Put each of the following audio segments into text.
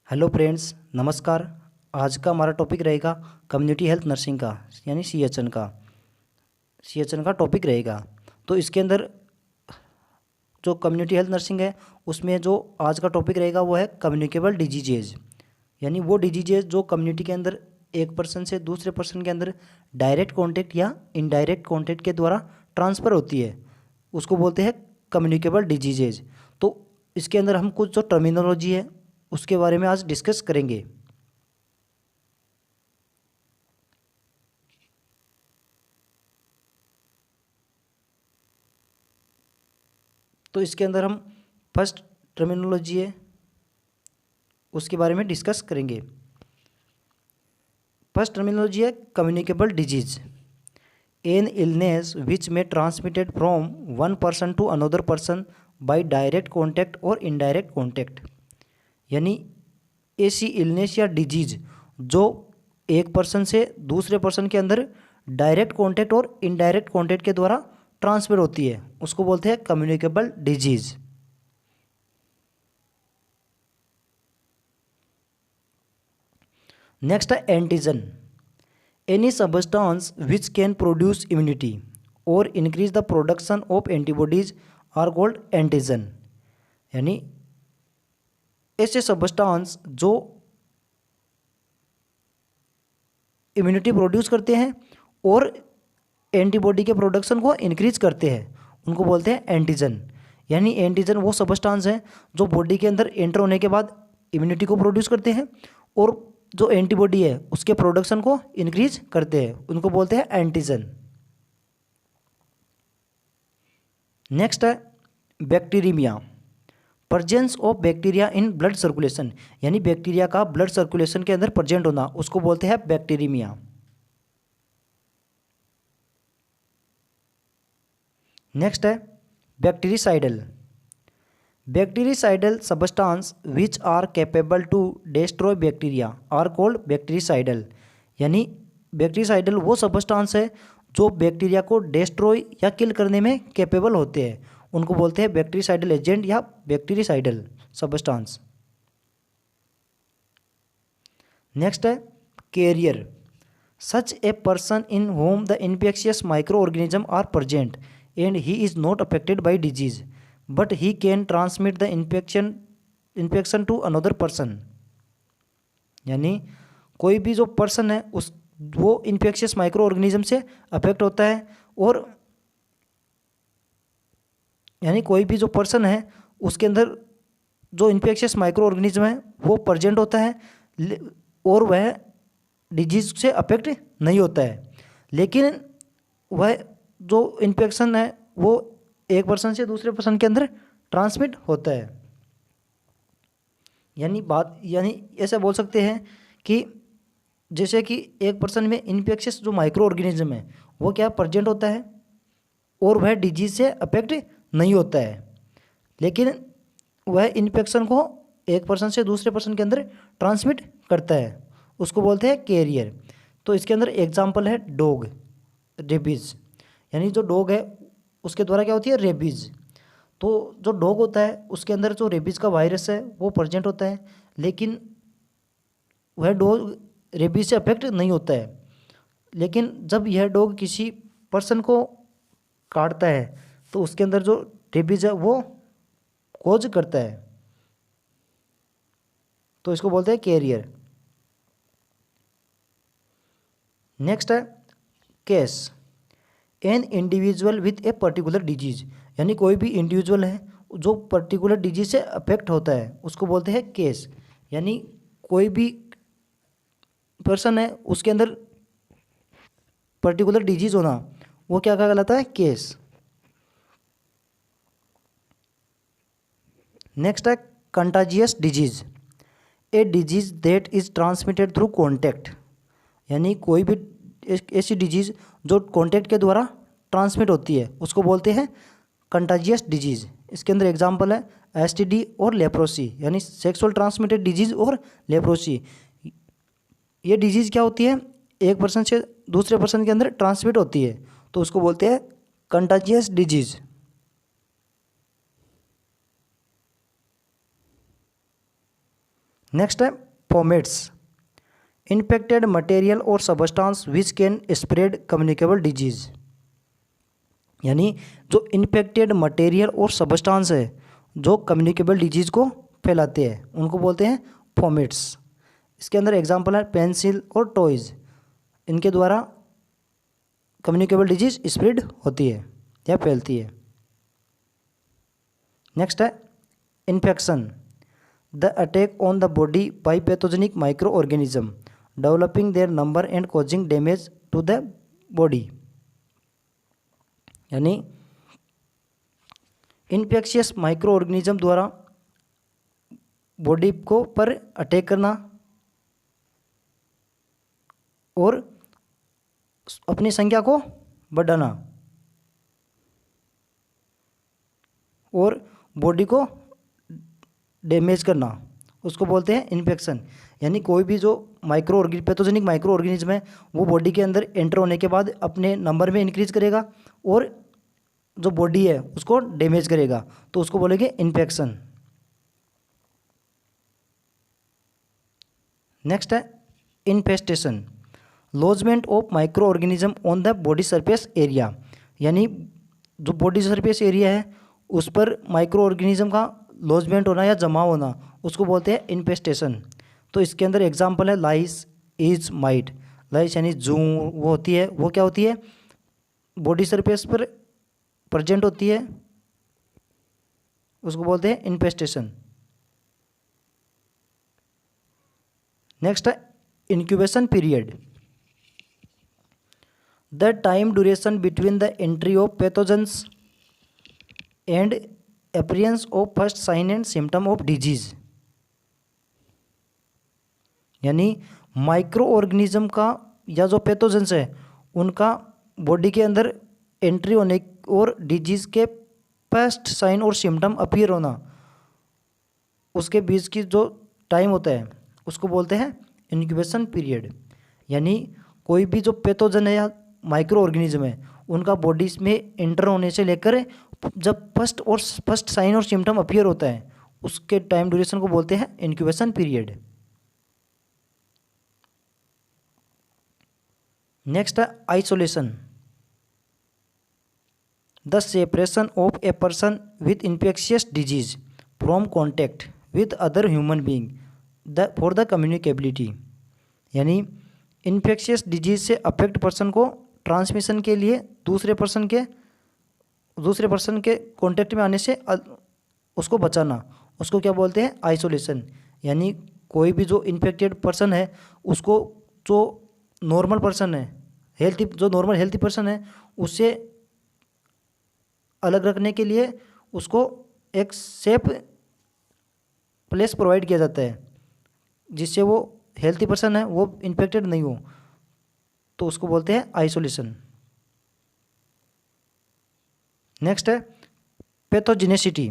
Hello friends, नमस्कार। आज का हमारा टॉपिक रहेगा कम्युनिटी हेल्थ नर्सिंग का, यानी सी एच एन का टॉपिक रहेगा। तो इसके अंदर जो कम्युनिटी हेल्थ नर्सिंग है उसमें जो आज का टॉपिक रहेगा वो है कम्युनिकेबल डिजीजेज, यानी वो डिजीजेज जो कम्युनिटी के अंदर एक पर्सन से दूसरे पर्सन के अंदर डायरेक्ट कॉन्टेक्ट या इनडायरेक्ट कॉन्टेक्ट के द्वारा ट्रांसफ़र होती है, उसको बोलते हैं कम्युनिकेबल डिजीजेज। तो इसके अंदर हम कुछ जो टर्मिनोलॉजी है उसके बारे में आज डिस्कस करेंगे। तो इसके अंदर हम फर्स्ट टर्मिनोलॉजी है उसके बारे में डिस्कस करेंगे। फर्स्ट टर्मिनोलॉजी है communicable disease, an illness which में transmitted from one person to another person by direct contact और इनडायरेक्ट कॉन्टैक्ट। यानी ऐसी इलनेस या डिजीज जो एक पर्सन से दूसरे पर्सन के अंदर डायरेक्ट कॉन्टैक्ट और इनडायरेक्ट कॉन्टैक्ट के द्वारा ट्रांसफर होती है, उसको बोलते हैं कम्युनिकेबल डिजीज। नेक्स्ट है antigen, any substance which can produce immunity और increase the production of antibodies are called antigen. यानी ऐसे सबस्टांस जो इम्यूनिटी प्रोड्यूस करते हैं और एंटीबॉडी के प्रोडक्शन को इंक्रीज करते हैं, उनको बोलते हैं एंटीजन। यानी एंटीजन वो सबस्टांस हैं जो बॉडी के अंदर एंटर होने के बाद इम्यूनिटी को प्रोड्यूस करते हैं और जो एंटीबॉडी है उसके प्रोडक्शन को इंक्रीज करते हैं, उनको बोलते हैं एंटीजन। नेक्स्ट है bacteraemia, presence of bacteria in blood circulation. यानी बैक्टीरिया का ब्लड सर्कुलेशन के अंदर प्रेजेंट होना, उसको बोलते हैं बैक्टीरियमिया। नेक्स्ट है bactericidal, bactericidal substance which are capable to destroy bacteria are called bactericidal. यानी बैक्टीरिसाइडल वो सबस्टांस है जो बैक्टीरिया को डिस्ट्रॉय या किल करने में कैपेबल होते हैं, उनको बोलते हैं बैक्टीरिसाइडल एजेंट या बैक्टीरिसाइडल सबस्टांस। नेक्स्ट है carrier, such a person in whom the infectious micro organism are present and he is not affected by disease but he can transmit the infection to another person. यानी कोई भी जो person है उस वो infectious micro organism से affect होता है, और यानी कोई भी जो पर्सन है उसके अंदर जो इन्फेक्शियस माइक्रो ऑर्गेनिज्म है वो प्रेजेंट होता है और वह डिजीज से अफेक्ट नहीं होता है, लेकिन वह जो इन्फेक्शन है वो एक पर्सन से दूसरे पर्सन के अंदर ट्रांसमिट होता है। यानी ऐसा बोल सकते हैं कि जैसे कि एक पर्सन में इन्फेक्शियस जो माइक्रो ऑर्गेनिज्म है वो क्या प्रेजेंट होता है और वह डिजीज से अफेक्ट नहीं होता है, लेकिन वह इन्फेक्शन को एक पर्सन से दूसरे पर्सन के अंदर ट्रांसमिट करता है, उसको बोलते हैं कैरियर। तो इसके अंदर एग्जांपल है डॉग, रेबीज़। यानी जो डॉग है उसके द्वारा क्या होती है, रेबीज़। तो जो डॉग होता है उसके अंदर जो रेबीज़ का वायरस है वो प्रेजेंट होता है, लेकिन वह डॉग रेबीज़ से अफेक्ट नहीं होता है। लेकिन जब यह डॉग किसी पर्सन को काटता है तो उसके अंदर जो रेबीज़ है वो कोज करता है, तो इसको बोलते हैं कैरियर। नेक्स्ट है case, an individual with a particular disease. यानी कोई भी इंडिविजुअल है जो पर्टिकुलर डिजीज से अफेक्ट होता है उसको बोलते हैं केस। यानी कोई भी पर्सन है उसके अंदर पर्टिकुलर डिजीज होना वो क्या कहलाता है, केस। नेक्स्ट है contagious disease, a disease that is transmitted through contact. यानी कोई भी ऐसी डिजीज जो कॉन्टैक्ट के द्वारा ट्रांसमिट होती है उसको बोलते हैं कंटाजियस डिजीज। इसके अंदर एग्जांपल है एसटीडी और लेप्रोसी, यानी सेक्सुअल ट्रांसमिटेड डिजीज और लेप्रोसी। ये डिजीज़ क्या होती है, एक पर्सन से दूसरे पर्सन के अंदर ट्रांसमिट होती है, तो उसको बोलते हैं कंटाजियस डिजीज। नेक्स्ट है फोमेट्स, इन्फेक्टेड मटेरियल और substance which can spread communicable disease. यानी जो इन्फेक्टेड मटेरियल और सबस्टांस है जो कम्युनिकेबल डिजीज को फैलाते हैं उनको बोलते हैं फोमेट्स। इसके अंदर एग्जांपल है पेंसिल और टॉयज़, इनके द्वारा कम्युनिकेबल डिजीज स्प्रेड होती है या फैलती है। नेक्स्ट है infection, the attack on the body by pathogenic micro organism developing their number and causing damage to the body. यानी इन्फेक्शियस माइक्रो ऑर्गेनिज्म द्वारा बॉडी को पर अटैक करना और अपनी संख्या को बढ़ाना और बॉडी को डैमेज करना, उसको बोलते हैं इन्फेक्शन। यानी कोई भी जो पैथोजेनिक माइक्रो ऑर्गेनिज्म है वो बॉडी के अंदर एंटर होने के बाद अपने नंबर में इंक्रीज करेगा और जो बॉडी है उसको डैमेज करेगा, तो उसको बोलेंगे इन्फेक्शन। नेक्स्ट है infestation, lodgement of micro organism on the body surface area. यानी जो बॉडी सरफेस एरिया है उस पर माइक्रो ऑर्गेनिज्म का लॉजमेंट होना या जमा होना, उसको बोलते हैं इन्फेस्टेशन। तो इसके अंदर एग्जांपल है लाइस, ईच, माइट। लाइस यानी जू वो होती है, वो क्या होती है, बॉडी सरफेस पर प्रेजेंट होती है, उसको बोलते हैं इन्फेस्टेशन। नेक्स्ट है incubation period, the time duration between the entry of pathogens and appearance of first sign and symptom of disease. यानी माइक्रो ऑर्गेनिज्म का या जो पैथोजेंस है उनका बॉडी के अंदर एंट्री होने और डिजीज के फर्स्ट साइन और सिम्टम अपीयर होना, उसके बीच की जो टाइम होता है उसको बोलते हैं इंक्यूबेशन पीरियड। यानी कोई भी जो पैथोजन है या माइक्रो ऑर्गेनिज्म है उनका बॉडी में एंटर होने से लेकर जब फर्स्ट साइन और सिम्टम अपीयर होता है उसके टाइम ड्यूरेशन को बोलते हैं इंक्यूबेशन पीरियड। नेक्स्ट है isolation, the separation of a person with infectious disease from contact with other human being for the communicability. यानी इन्फेक्शियस डिजीज से अफेक्ट पर्सन को ट्रांसमिशन के लिए दूसरे पर्सन के कॉन्टैक्ट में आने से उसको बचाना, उसको क्या बोलते हैं आइसोलेशन। यानी कोई भी जो इन्फेक्टेड पर्सन है उसको जो नॉर्मल पर्सन है हेल्थी पर्सन है उससे अलग रखने के लिए उसको एक सेफ प्लेस प्रोवाइड किया जाता है जिससे वो हेल्थी पर्सन है वो इन्फेक्टेड नहीं हो, तो उसको बोलते हैं आइसोलेशन। नेक्स्ट है pathogenicity,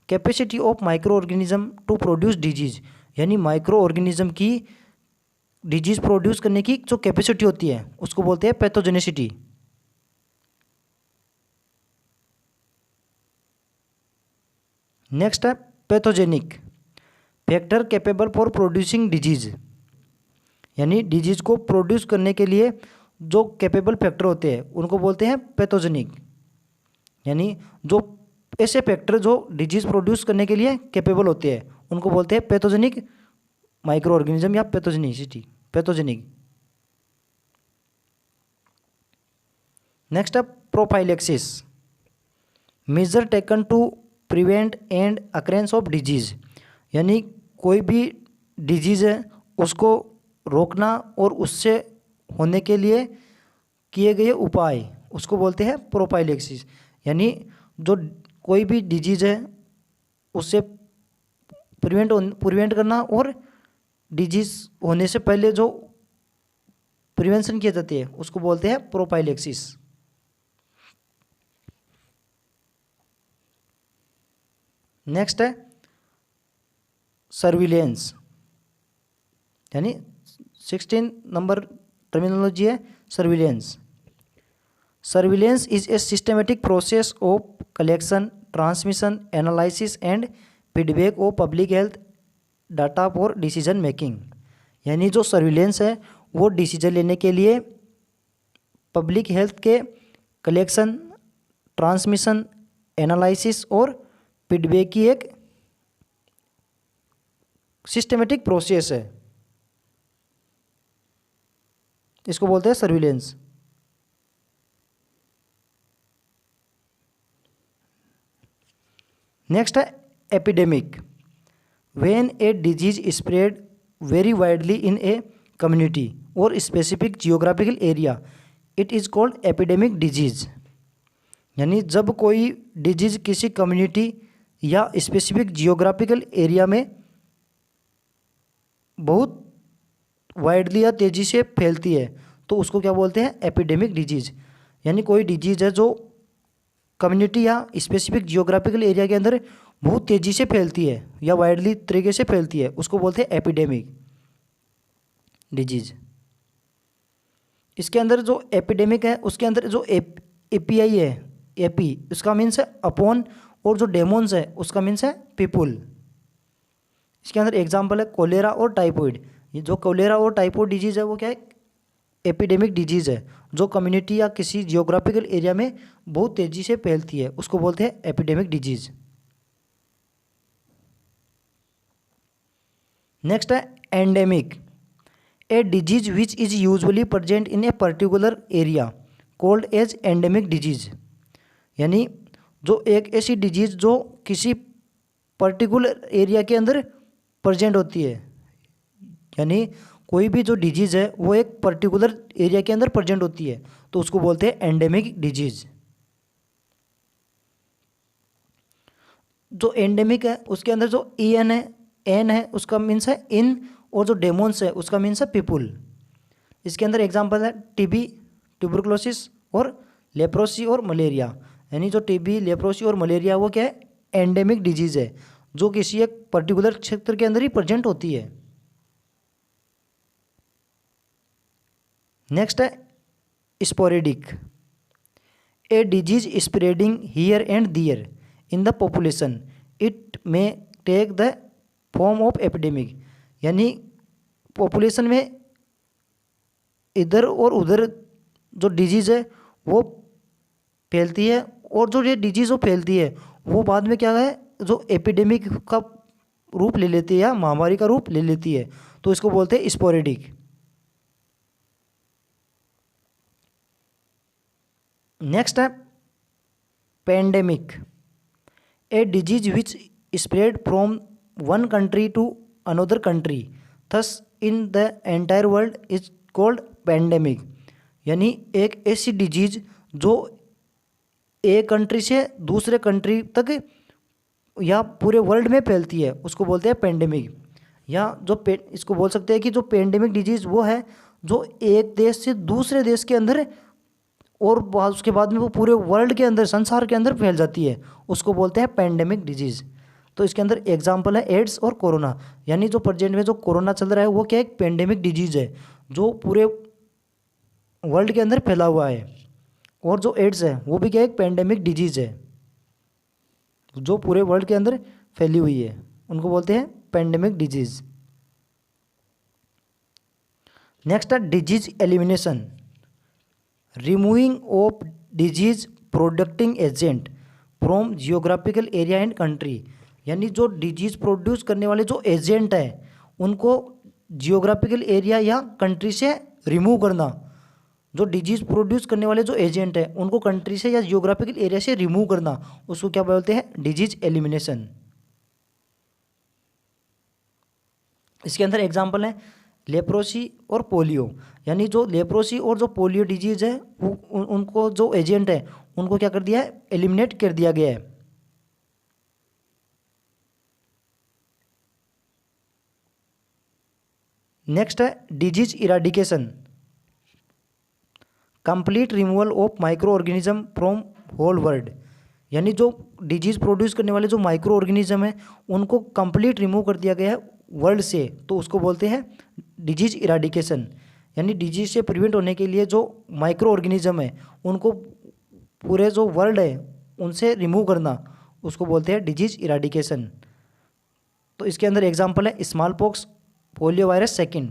capacity of micro organism to produce disease. यानी माइक्रो ऑर्गेनिज्म की डिजीज प्रोड्यूस करने की जो कैपेसिटी होती है उसको बोलते हैं पैथोजेनेसिटी। नेक्स्ट है pathogenic, factor capable for producing disease. यानी डिजीज को प्रोड्यूस करने के लिए जो कैपेबल फैक्टर होते हैं उनको बोलते हैं पैथोजेनिक। यानी जो ऐसे फैक्टर जो डिजीज प्रोड्यूस करने के लिए कैपेबल होते हैं उनको बोलते हैं पैथोजेनिक माइक्रो ऑर्गेनिज्म या पैथोजेनिक। नेक्स्ट है prophylaxis, measure taken to prevent and occurrence of disease. यानी कोई भी डिजीज है उसको रोकना और उससे होने के लिए किए गए उपाय उसको बोलते हैं प्रोफाइलेक्सिस। यानी जो कोई भी डिजीज है उससे प्रिवेंट करना और डिजीज होने से पहले जो प्रिवेंशन किए जाते हैं उसको बोलते हैं प्रोफाइलेक्सिस। नेक्स्ट है सर्विलेंस, यानी 16 नंबर टर्मिनोलॉजी है surveillance. Surveillance is a systematic process of collection, transmission, analysis and feedback of public health data for decision making, यानी जो सर्विलेंस है वो डिसीजन लेने के लिए पब्लिक हेल्थ के कलेक्शन, ट्रांसमिशन, एनालिसिस और फीडबैक की एक सिस्टमेटिक प्रोसेस है। इसको बोलते हैं सर्विलेंस। नेक्स्ट है epidemic. When a disease spread very widely in a community और specific geographical area, it is called epidemic disease. यानी जब कोई डिजीज किसी कम्युनिटी या स्पेसिफिक जियोग्राफिकल एरिया में बहुत वाइडली या तेज़ी से फैलती है तो उसको क्या बोलते हैं, एपिडेमिक डिजीज। यानी कोई डिजीज है जो कम्युनिटी या स्पेसिफिक जियोग्राफिकल एरिया के अंदर बहुत तेज़ी से फैलती है या वाइडली तरीके से फैलती है, उसको बोलते हैं एपिडेमिक डिजीज। इसके अंदर जो एपिडेमिक है उसके अंदर जो एपीआई है, एपी उसका मीन्स है अपॉन, और जो डेमोन्स है उसका मीन्स है पीपुल। इसके अंदर एग्जाम्पल है कोलेरा और टाइफॉइड। ये जो कोलेरा और टाइफॉइड डिजीज़ है वो क्या है, एपिडेमिक डिजीज़ है जो कम्युनिटी या किसी जियोग्राफिकल एरिया में बहुत तेज़ी से फैलती है, उसको बोलते हैं एपिडेमिक डिजीज़। नेक्स्ट है endemic. A disease which is usually present in a particular area called as endemic disease. यानी जो एक ऐसी डिजीज जो किसी पर्टिकुलर एरिया के अंदर प्रेजेंट होती है, यानी कोई भी जो डिजीज़ है वो एक पर्टिकुलर एरिया के अंदर प्रेजेंट होती है तो उसको बोलते हैं एंडेमिक डिजीज। जो एंडेमिक है उसके अंदर जो एन है, एन है उसका मीन्स है इन, और जो डेमोन्स है उसका मीन्स है पीपुल। इसके अंदर एग्जांपल है टीबी, ट्यूबरकुलोसिस और लेप्रोसी और मलेरिया। यानी जो टीबी, लेप्रोसी और मलेरिया वो क्या है, एंडेमिक डिजीज़ है जो किसी एक पर्टिकुलर क्षेत्र के अंदर ही प्रेजेंट होती है। नेक्स्ट है sporadic. A disease spreading here and there in the population, it may take the form of epidemic. यानी पॉपुलेशन में इधर और उधर जो डिजीज़ है वो फैलती है, और जो ये डिजीज़ वो फैलती है वो बाद में क्या है, जो एपिडेमिक का रूप ले लेती है या महामारी का रूप ले लेती है, तो इसको बोलते हैं स्पोरेडिक। नेक्स्ट है pandemic. A disease which spread from one country to another country thus in the entire world is called pandemic. यानी एक ऐसी डिजीज जो एक कंट्री से दूसरे कंट्री तक या पूरे वर्ल्ड में फैलती है उसको बोलते हैं पेंडेमिक। या जो इसको बोल सकते हैं कि जो पेंडेमिक डिजीज वो है जो एक देश से दूसरे देश के अंदर और उसके बाद में वो पूरे वर्ल्ड के अंदर, संसार के अंदर फैल जाती है, उसको बोलते हैं पेंडेमिक डिजीज़। तो इसके अंदर एग्जांपल है एड्स और कोरोना। यानी जो प्रेजेंट में जो कोरोना चल रहा है वो क्या एक पेंडेमिक डिजीज़ है जो पूरे वर्ल्ड के अंदर फैला हुआ है, और जो एड्स है वो भी क्या एक पेंडेमिक डिजीज़ है जो पूरे वर्ल्ड के अंदर फैली हुई है, उनको बोलते हैं पेंडेमिक डिजीज़। नेक्स्ट है disease elimination. Removing of disease प्रोडक्टिंग agent from geographical area and country. यानी जो डिजीज प्रोड्यूस करने वाले जो एजेंट हैं उनको जियोग्राफिकल एरिया या कंट्री से रिमूव करना। जो डिजीज प्रोड्यूस करने वाले जो एजेंट हैं उनको कंट्री से या जियोग्राफिकल एरिया से रिमूव करना, उसको क्या बोलते हैं, डिजीज एलिमिनेशन। इसके अंदर एग्जाम्पल है लेप्रोसी और पोलियो। यानी जो लेप्रोसी और जो पोलियो डिजीज़ है उनको जो एजेंट है उनको क्या कर दिया है, एलिमिनेट कर दिया गया है। नेक्स्ट है disease eradication. Complete removal of micro organism from whole world. यानी जो डिजीज प्रोड्यूस करने वाले जो माइक्रो ऑर्गेनिज्म है उनको कंप्लीट रिमूव कर दिया गया है वर्ल्ड से, तो उसको बोलते हैं डिजीज इराडिकेशन। यानी डिजीज से प्रिवेंट होने के लिए जो माइक्रो ऑर्गेनिज्म है उनको पूरे जो वर्ल्ड है उनसे रिमूव करना, उसको बोलते हैं डिजीज इराडिकेशन। तो इसके अंदर एग्जाम्पल है small pox, polio virus second.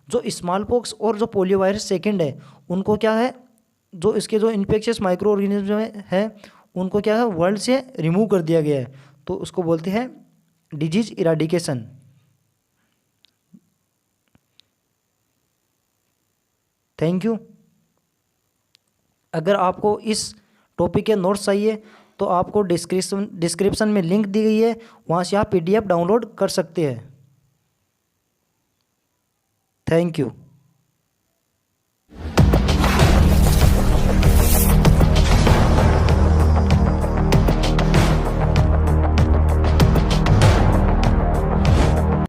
जो स्मॉल पॉक्स और जो पोलियो वायरस सेकेंड है उनको क्या है, जो इसके जो इन्फेक्शियस माइक्रो ऑर्गेनिज्म है उनको क्या है वर्ल्ड से रिमूव कर दिया गया है, तो उसको बोलते हैं डिजीज इराडिकेशन। Thank you. अगर आपको इस टॉपिक के नोट्स चाहिए तो आपको डिस्क्रिप्शन में लिंक दी गई है, वहाँ से आप PDF डाउनलोड कर सकते हैं। Thank you.